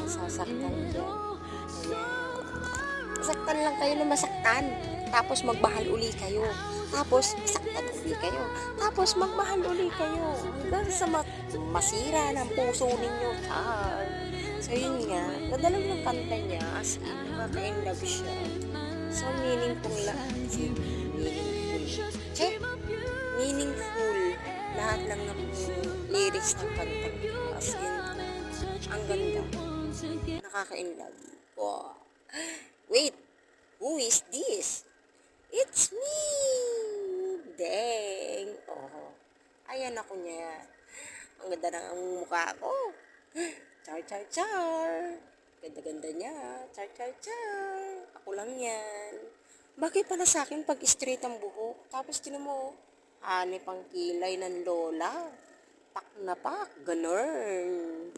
nasasaktan dyan. Ayan. Masaktan lang kayo na masaktan. Tapos magmahal uli kayo. Tapos masaktan uli kayo. Tapos magmahal uli kayo. Hanggang sa masira ng puso ninyo. So yun nga, nadalang ng kanta niya as in, maka-in-love siya. So meaningful lang. Meaningful. Meaningful. Lahat lang ng lyrics ng kanta. As in, ang ganda. Nakaka-in-love. Wow. Wait, who is this? It's me! Dang! Oh, ayan ako niya. Ang ganda ng mukha ko. Char, char, char. Ganda-ganda niya. Char, char, char. Ako lang yan. Bakit pala sa akin pag straight ang buhok? Tapos tinan mo, hanip ang kilay ng lola. Pak na pak. Ganun.